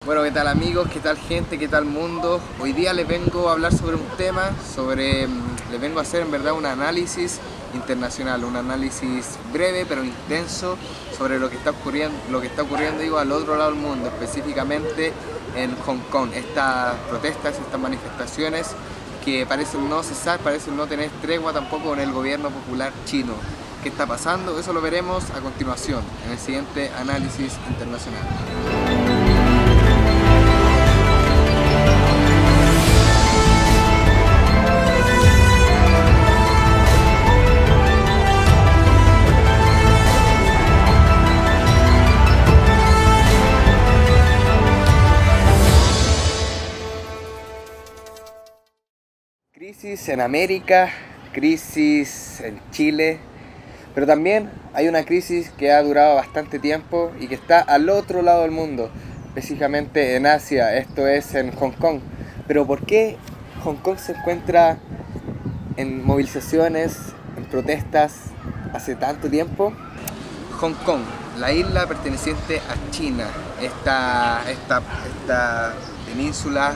Bueno, ¿qué tal amigos? ¿Qué tal gente? ¿Qué tal mundo? Hoy día les vengo a hablar sobre un tema, les vengo a hacer en verdad un análisis internacional, un análisis breve pero intenso sobre lo que está ocurriendo digo, al otro lado del mundo, específicamente en Hong Kong. Estas protestas, estas manifestaciones que parecen no cesar, parecen no tener tregua tampoco con el gobierno popular chino. ¿Qué está pasando? Eso lo veremos a continuación en el siguiente análisis internacional. Crisis en América, crisis en Chile, pero también hay una crisis que ha durado bastante tiempo y que está al otro lado del mundo, específicamente en Asia, esto es en Hong Kong. Pero ¿por qué Hong Kong se encuentra en movilizaciones, en protestas hace tanto tiempo? Hong Kong, la isla perteneciente a China, esta península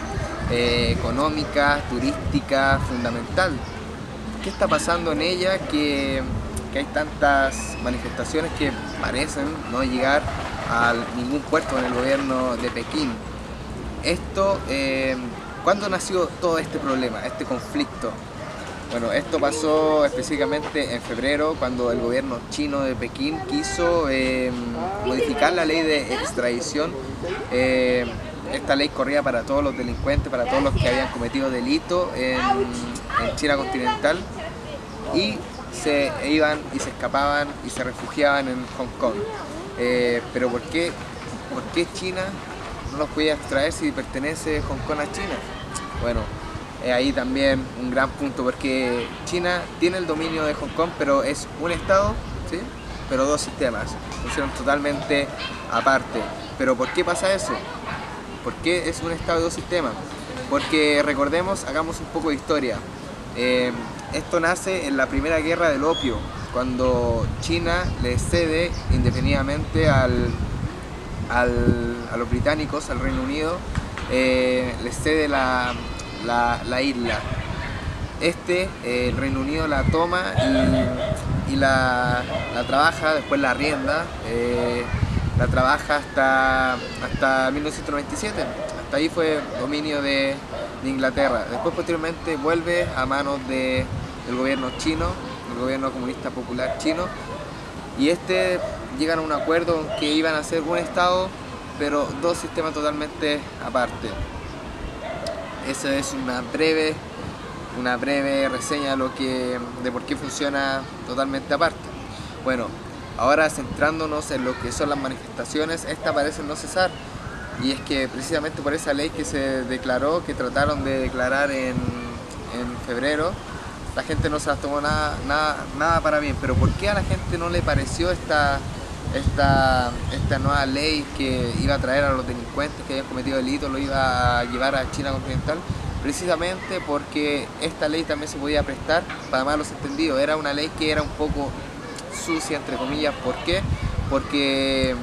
económica, turística, fundamental. ¿Qué está pasando en ella? Que hay tantas manifestaciones que parecen no llegar a ningún puerto en el gobierno de Pekín. ¿Cuándo nació todo este problema, este conflicto? Bueno, esto pasó específicamente en febrero, cuando el gobierno chino de Pekín quiso modificar la ley de extradición. Esta ley corría para todos los delincuentes, para todos los que habían cometido delito en China continental y se iban y se escapaban y se refugiaban en Hong Kong. Pero ¿por qué China no los podía extraer si pertenece Hong Kong a China? Bueno, ahí también un gran punto, porque China tiene el dominio de Hong Kong, pero es un estado, ¿sí? Pero dos sistemas, funcionan totalmente aparte. ¿Pero por qué pasa eso? ¿Por qué es un estado de dos sistemas? Porque recordemos, hagamos un poco de historia. Esto nace en la primera guerra del opio, cuando China le cede indefinidamente a los británicos, al Reino Unido, le cede la isla. El Reino Unido la toma y la trabaja, después la arrienda, la trabaja hasta 1997. Hasta ahí fue dominio de Inglaterra. Después posteriormente vuelve a manos del gobierno chino, el gobierno comunista popular chino, y llegan a un acuerdo en que iban a ser un estado, pero dos sistemas totalmente aparte. Esa es una breve reseña de por qué funciona totalmente aparte. Bueno, ahora centrándonos en lo que son las manifestaciones, estas parecen no cesar, y es que precisamente por esa ley que se declaró, que trataron de declarar en febrero, la gente no se las tomó nada para bien. Pero ¿por qué a la gente no le pareció esta nueva ley que iba a traer a los delincuentes que habían cometido delitos, lo iba a llevar a China continental? Precisamente porque esta ley también se podía prestar para malos entendidos. Era una ley que era un poco sucia, entre comillas. ¿Por qué? Porque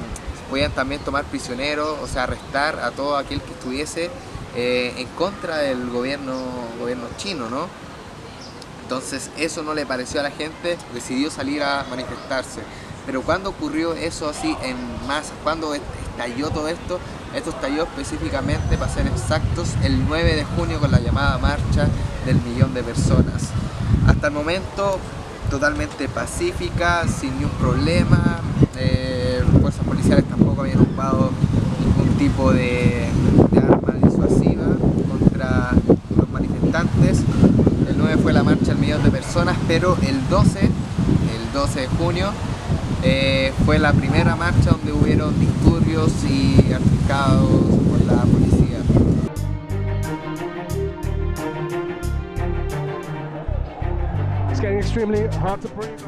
podían también tomar prisioneros, o sea, arrestar a todo aquel que estuviese en contra del gobierno chino, ¿no? Entonces eso no le pareció a la gente, decidió salir a manifestarse. Pero ¿cuándo ocurrió eso así en masa? ¿Cuándo estalló todo esto? Esto estalló específicamente, para ser exactos, el 9 de junio con la llamada marcha del 1.000.000 de personas. Hasta el momento totalmente pacífica, sin ningún problema. Las fuerzas policiales tampoco habían ocupado ningún tipo de arma disuasiva contra los manifestantes. El 9 fue la marcha del 1.000.000 de personas, pero el 12 de junio fue la primera marcha donde hubieron disturbios y altercados con la policía. It's getting extremely hard to breathe.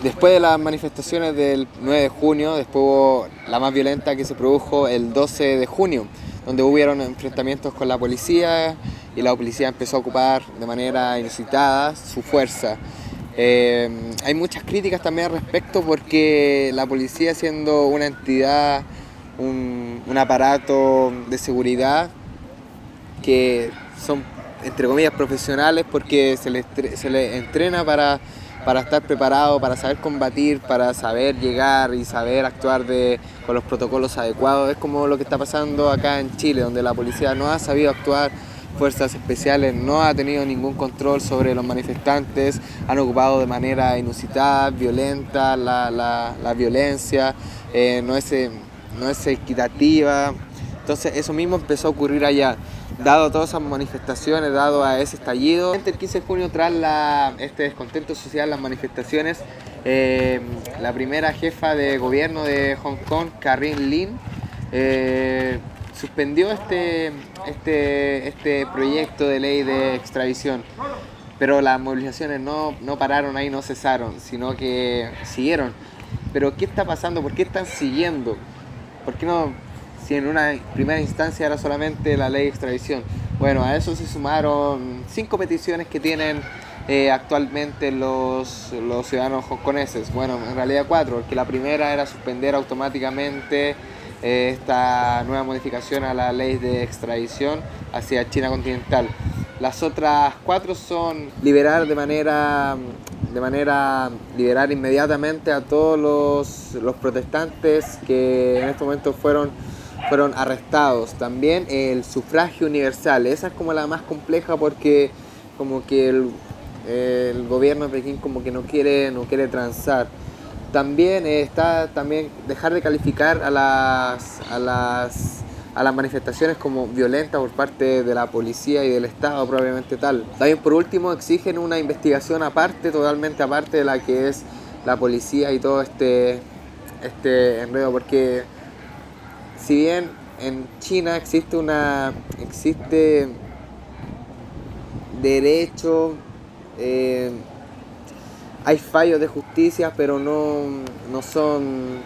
Después de las manifestaciones del 9 de junio, después hubo la más violenta que se produjo el 12 de junio, donde hubieron enfrentamientos con la policía y y la policía empezó a ocupar de manera inusitada su fuerza. Hay muchas críticas también al respecto porque la policía, siendo una entidad, un aparato de seguridad que son, entre comillas, profesionales, porque se les entrena para estar preparado, para saber combatir, para saber llegar y saber actuar con los protocolos adecuados. Es como lo que está pasando acá en Chile, donde la policía no ha sabido actuar, fuerzas especiales no ha tenido ningún control sobre los manifestantes, han ocupado de manera inusitada, violenta la violencia, no es equitativa. Entonces eso mismo empezó a ocurrir allá. Dado todas esas manifestaciones, dado a ese estallido, el 15 de junio, tras este descontento social, las manifestaciones, la primera jefa de gobierno de Hong Kong, Carrie Lim, suspendió este proyecto de ley de extradición. Pero las movilizaciones no pararon ahí, no cesaron, sino que siguieron. Pero ¿qué está pasando? ¿Por qué están siguiendo? ¿Por qué no? Si en una primera instancia era solamente la ley de extradición. Bueno, a eso se sumaron 5 peticiones que tienen actualmente los ciudadanos hongkoneses. Bueno, en realidad 4, porque la primera era suspender automáticamente esta nueva modificación a la ley de extradición hacia China continental. Las otras 4 son liberar liberar inmediatamente a todos los protestantes que en este momento fueron arrestados. También el sufragio universal, esa es como la más compleja porque como que el gobierno de Pekín como que no quiere transar. También está dejar de calificar a las manifestaciones como violentas por parte de la policía y del Estado propiamente tal. También por último exigen una investigación aparte, totalmente aparte de la que es la policía y todo este enredo, porque si bien en China existe derecho, hay fallos de justicia, pero no son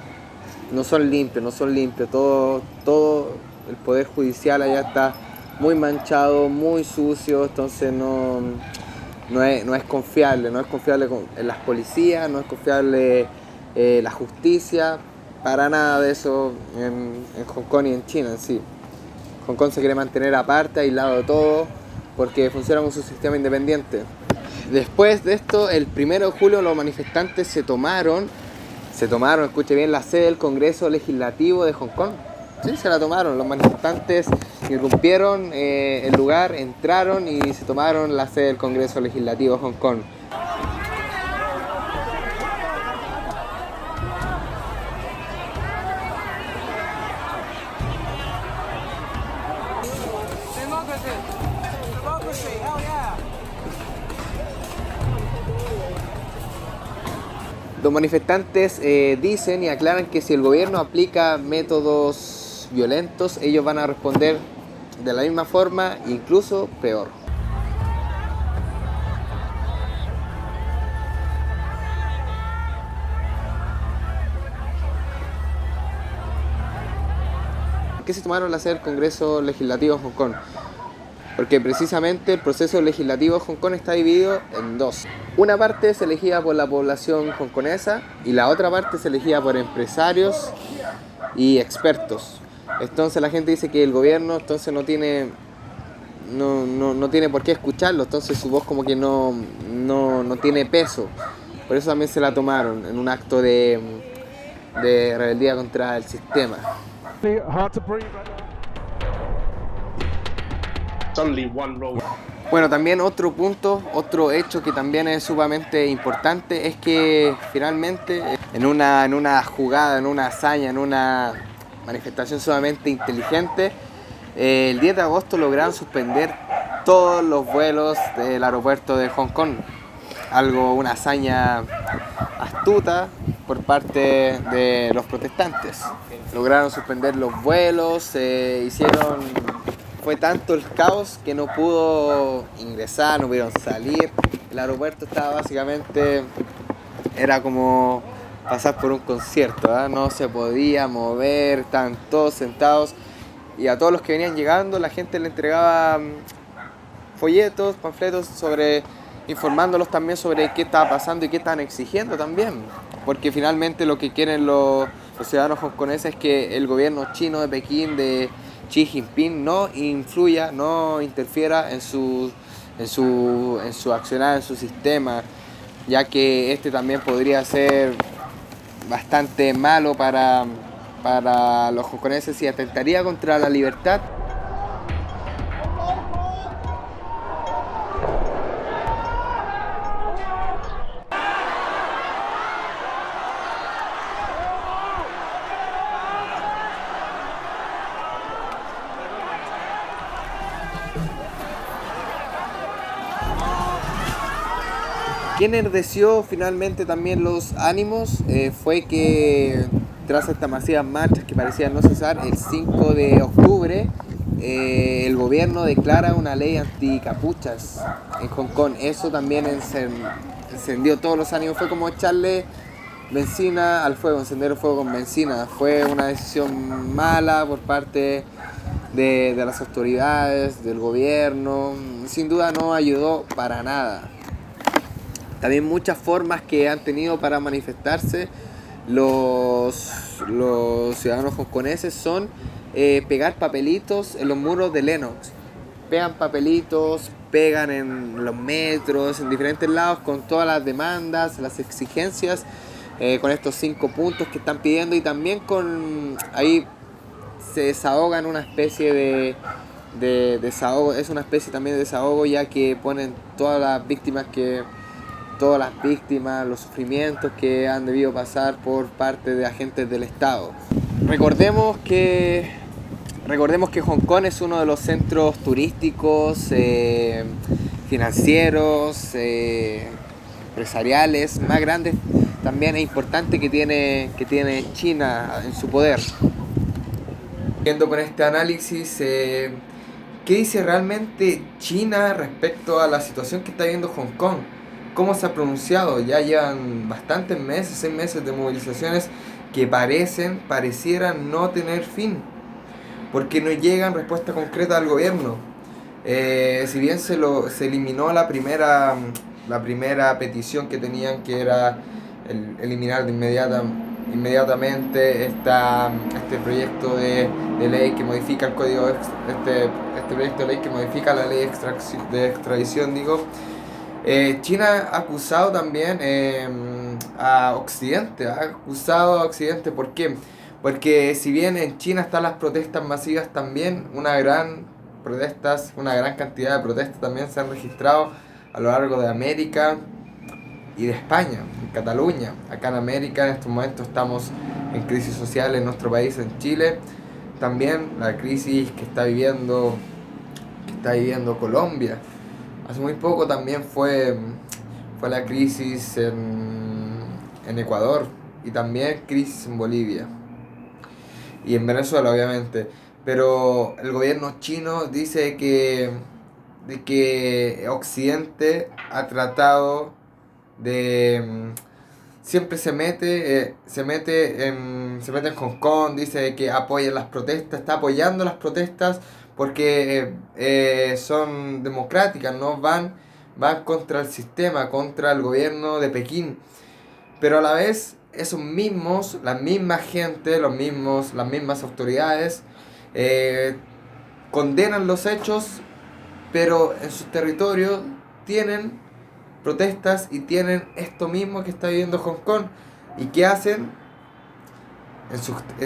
limpios. Todo el poder judicial allá está muy manchado, muy sucio, entonces no es confiable en las policías, no es confiable la justicia. Para nada de eso en Hong Kong y en China en sí. Hong Kong se quiere mantener aparte, aislado de todo, porque funciona con su sistema independiente. Después de esto, el 1 de julio los manifestantes se tomaron, escuche bien, la sede del Congreso Legislativo de Hong Kong. Sí, se la tomaron. Los manifestantes irrumpieron el lugar, entraron y se tomaron la sede del Congreso Legislativo de Hong Kong. Los manifestantes dicen y aclaran que si el gobierno aplica métodos violentos, ellos van a responder de la misma forma, incluso peor. ¿Por qué se tomaron la sede del Congreso Legislativo de Hong Kong? Porque precisamente el proceso legislativo de Hong Kong está dividido en 2. Una parte es elegida por la población hongkonesa y la otra parte es elegida por empresarios y expertos. Entonces la gente dice que el gobierno entonces no tiene por qué escucharlo, entonces su voz como que no tiene peso. Por eso también se la tomaron en un acto de rebeldía contra el sistema. Bueno, también otro hecho que también es sumamente importante es que finalmente en una jugada, en una hazaña, en una manifestación sumamente inteligente, el 10 de agosto lograron suspender todos los vuelos del aeropuerto de Hong Kong. Una hazaña astuta por parte de los protestantes. Lograron suspender los vuelos, fue tanto el caos que no pudo ingresar, no pudieron salir. El aeropuerto estaba era como pasar por un concierto, ¿eh? No se podía mover, estaban todos sentados y a todos los que venían llegando la gente le entregaba folletos, panfletos informándolos también sobre qué estaba pasando y qué están exigiendo también. Porque finalmente lo que quieren los ciudadanos hongkoneses es que el gobierno chino de Pekín, de Xi Jinping, no influya, no interfiera en su accionar, en su sistema, ya que este también podría ser bastante malo para los hongkoneses y atentaría contra la libertad. ¿Qué enardeció finalmente también los ánimos? Fue que tras estas masivas marchas que parecían no cesar, el 5 de octubre el gobierno declara una ley anticapuchas en Hong Kong. Eso también encendió todos los ánimos, fue como echarle benzina al fuego, encender el fuego con benzina. Fue una decisión mala por parte de las autoridades, del gobierno, sin duda no ayudó para nada. También muchas formas que han tenido para manifestarse los ciudadanos hongkoneses son pegar papelitos en los muros de Lenox. Pegan papelitos, pegan en los metros, en diferentes lados con todas las demandas, las exigencias, con estos 5 puntos que están pidiendo, y también ahí se desahogan una especie de desahogo, es una especie también de desahogo, ya que ponen todas las víctimas, los sufrimientos que han debido pasar por parte de agentes del Estado. Recordemos que Hong Kong es uno de los centros turísticos, financieros, empresariales más grandes también e importantes que tiene China en su poder. Siguiendo con este análisis, ¿qué dice realmente China respecto a la situación que está viviendo Hong Kong? ¿Cómo se ha pronunciado? Ya llevan bastantes meses, 6 meses de movilizaciones que parecieran no tener fin, porque no llegan respuesta concreta del gobierno. Si bien se eliminó la primera petición que tenían, que era eliminar inmediatamente este proyecto de ley que modifica el código, este proyecto de ley que modifica la ley de extradición, China ha acusado también a Occidente, ¿por qué? Porque si bien en China están las protestas masivas, también una gran cantidad de protestas también se han registrado a lo largo de América y de España, en Cataluña. Acá en América en estos momentos estamos en crisis social en nuestro país, en Chile. También la crisis que está viviendo Colombia. Hace muy poco también fue la crisis en Ecuador, y también crisis en Bolivia y en Venezuela, obviamente. Pero el gobierno chino dice que Occidente ha tratado de siempre se mete en Hong Kong, dice que apoya las protestas, está apoyando las protestas porque son democráticas, no van contra el sistema, contra el gobierno de Pekín. Pero a la vez la misma gente, las mismas autoridades condenan los hechos, pero en sus territorios tienen protestas y tienen esto mismo que está viviendo Hong Kong. ¿Y qué hacen? En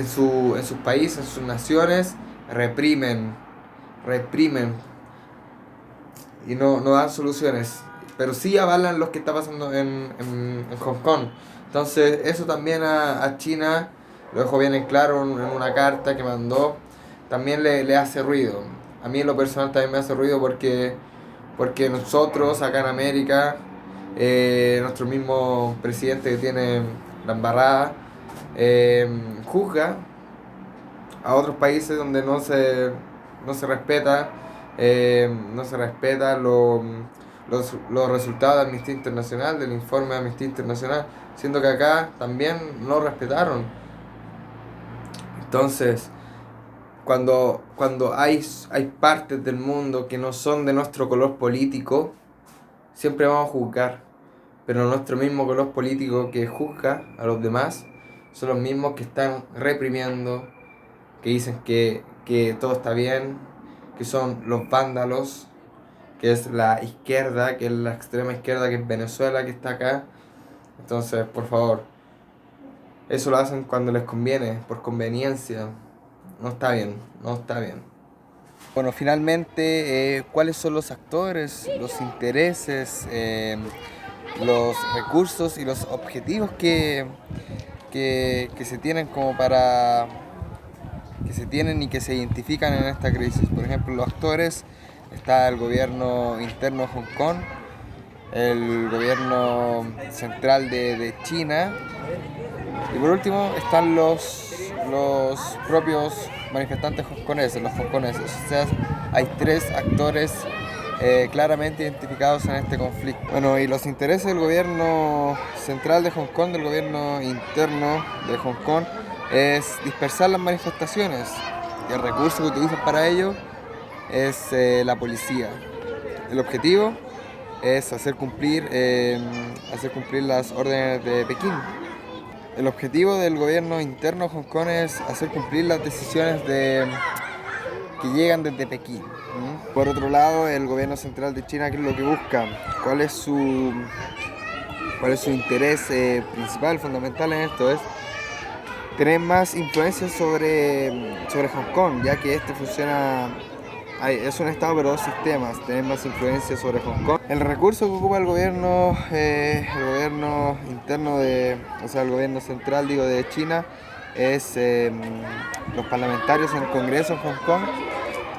sus países, en sus naciones, reprimen y no dan soluciones, pero sí avalan lo que está pasando en Hong Kong. Entonces eso también a China, lo dejó bien en claro en una carta que mandó, también le hace ruido. A mí en lo personal también me hace ruido porque nosotros acá en América, nuestro mismo presidente que tiene la embarrada, juzga a otros países donde no se respeta los resultados de Amnistía Internacional, del informe de Amnistía Internacional, siendo que acá también no respetaron. Entonces, cuando hay partes del mundo que no son de nuestro color político, siempre vamos a juzgar. Pero nuestro mismo color político que juzga a los demás son los mismos que están reprimiendo, que dicen que todo está bien, que son los vándalos, que es la izquierda, que es la extrema izquierda, que es Venezuela, que está acá. Entonces, por favor, eso lo hacen cuando les conviene, por conveniencia. No está bien, no está bien. Bueno, finalmente, ¿cuáles son los actores, los intereses, los recursos y los objetivos que se tienen como para... que se tienen y que se identifican en esta crisis? Por ejemplo, los actores, está el gobierno interno de Hong Kong, el gobierno central de China, y por último están los propios manifestantes hongkoneses, los hongkoneses. O sea, hay tres actores claramente identificados en este conflicto. Bueno, y los intereses del gobierno central de Hong Kong, del gobierno interno de Hong Kong, es dispersar las manifestaciones. Y el recurso que utilizan para ello es la policía. El objetivo es hacer cumplir las órdenes de Pekín. El objetivo del gobierno interno de Hong Kong es hacer cumplir las decisiones que llegan desde Pekín. Por otro lado, el gobierno central de China, ¿qué es lo que busca? ¿Cuál es su interés principal, fundamental en esto? Es tener más influencia sobre Hong Kong, ya que este funciona... es un estado pero dos sistemas, tener más influencia sobre Hong Kong. El recurso que ocupa el gobierno interno el gobierno central de China es los parlamentarios en el Congreso en Hong Kong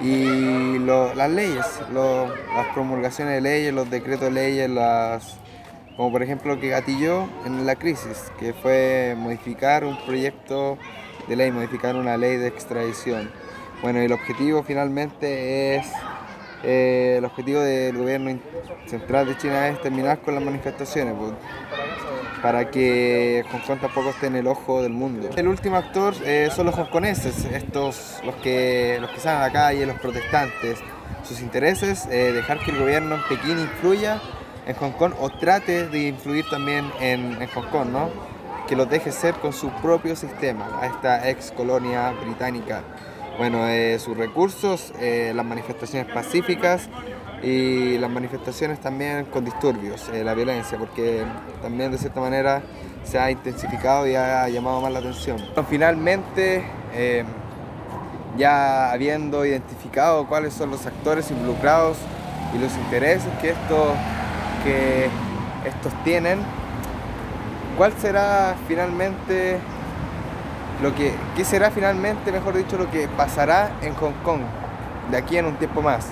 y las leyes, las promulgaciones de leyes, los decretos de leyes, como por ejemplo lo que gatilló en la crisis, que fue modificar un proyecto de ley, modificar una ley de extradición. Bueno, y el objetivo finalmente el objetivo del gobierno central de China es terminar con las manifestaciones, pues, para que Hong Kong tampoco esté en el ojo del mundo. El último actor son los hongkoneses, los que salen a la calle, los protestantes. Sus intereses, dejar que el gobierno en Pekín influya en Hong Kong o trate de influir también en Hong Kong, ¿no? Que los deje ser con su propio sistema, a esta ex colonia británica. Bueno, sus recursos, las manifestaciones pacíficas y las manifestaciones también con disturbios, la violencia, porque también de cierta manera se ha intensificado y ha llamado más la atención. Finalmente, ya habiendo identificado cuáles son los actores involucrados y los intereses que estos tienen, ¿cuál será finalmente qué será finalmente, mejor dicho, lo que pasará en Hong Kong de aquí en un tiempo más?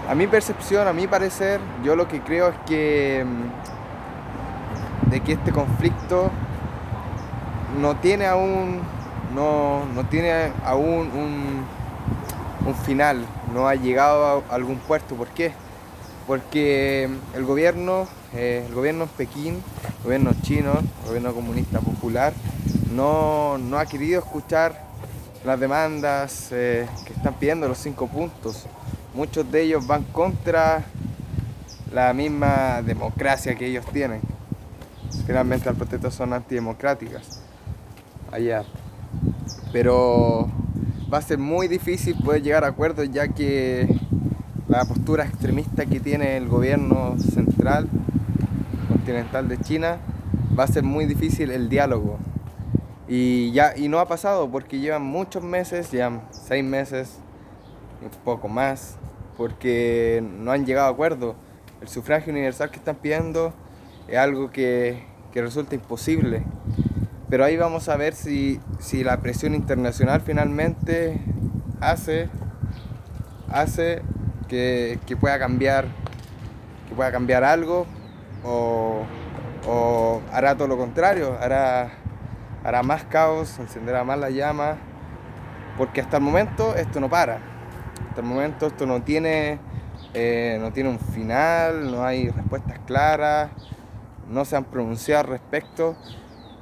A mi percepción, a mi parecer, yo lo que creo es que este conflicto no tiene aún un final, no ha llegado a algún puerto. ¿Por qué? Porque el gobierno en Pekín, el gobierno chino, el gobierno comunista popular, no ha querido escuchar las demandas que están pidiendo, los 5 puntos. Muchos de ellos van contra la misma democracia que ellos tienen. Finalmente las protestas son antidemocráticas allá. Pero va a ser muy difícil poder llegar a acuerdos, ya que la postura extremista que tiene el gobierno central continental de China, va a ser muy difícil el diálogo. Y no ha pasado, porque llevan muchos meses, llevan 6 meses, un poco más, porque no han llegado a acuerdo. El sufragio universal que están pidiendo es algo que resulta imposible. Pero ahí vamos a ver si la presión internacional finalmente hace que pueda cambiar algo, o hará todo lo contrario, hará más caos, encenderá más la llama, porque hasta el momento esto no para. Hasta el momento esto no tiene un final, no hay respuestas claras, no se han pronunciado al respecto.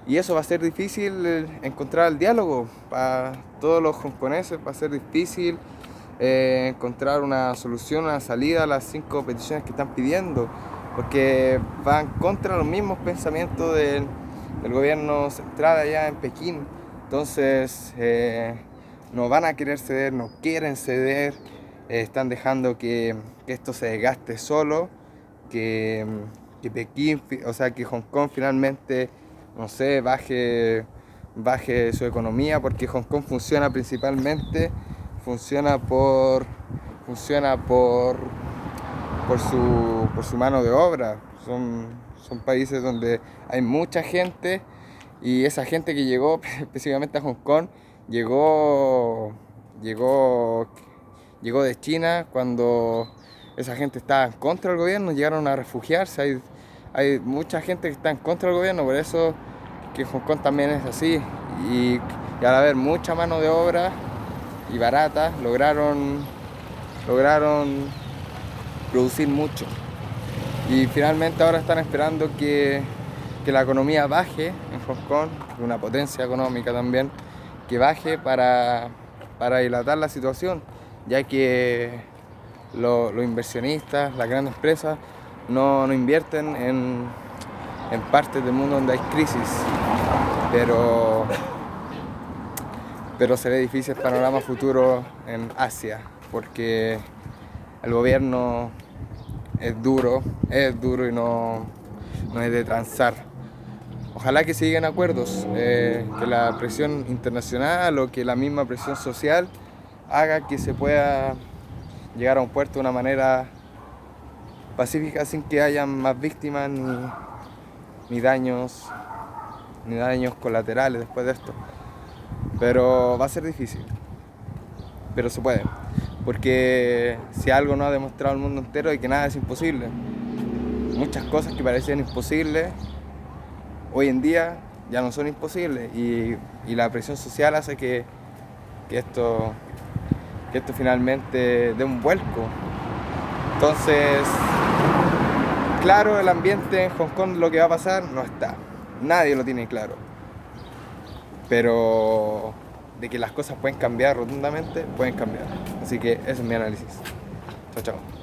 Y eso va a ser difícil encontrar el diálogo para todos los hongkoneses, va a ser difícil encontrar una solución, una salida a las 5 peticiones que están pidiendo, porque van contra los mismos pensamientos del gobierno central allá en Pekín. Entonces no van a querer ceder, no quieren ceder, están dejando que esto se desgaste solo, que Pekín, o sea, que Hong Kong finalmente, no sé, baje su economía, porque Hong Kong funciona principalmente, funciona por su mano de obra. Son países donde hay mucha gente, y esa gente que llegó específicamente a Hong Kong llegó de China cuando esa gente estaba en contra del gobierno, llegaron a refugiarse. Hay mucha gente que está en contra del gobierno, por eso que Hong Kong también es así. Y al haber mucha mano de obra y barata, lograron producir mucho. Y finalmente ahora están esperando que la economía baje en Hong Kong, una potencia económica también, que baje para dilatar la situación, ya que los inversionistas, las grandes empresas, no invierten en partes del mundo donde hay crisis, pero se ve difícil el panorama futuro en Asia, porque el gobierno es duro y no es de transar. Ojalá que se lleguen a acuerdos, que la presión internacional o que la misma presión social haga que se pueda llegar a un puerto de una manera pacífica, sin que haya más víctimas ni daños colaterales después de esto. Pero va a ser difícil, pero se puede, porque si algo no ha demostrado el mundo entero es que nada es imposible. Muchas cosas que parecían imposibles hoy en día ya no son imposibles, y la presión social hace que esto finalmente dé un vuelco. Entonces, claro, el ambiente en Hong Kong, lo que va a pasar, no está. Nadie lo tiene claro. Pero de que las cosas pueden cambiar rotundamente, pueden cambiar. Así que ese es mi análisis. Chao, chao.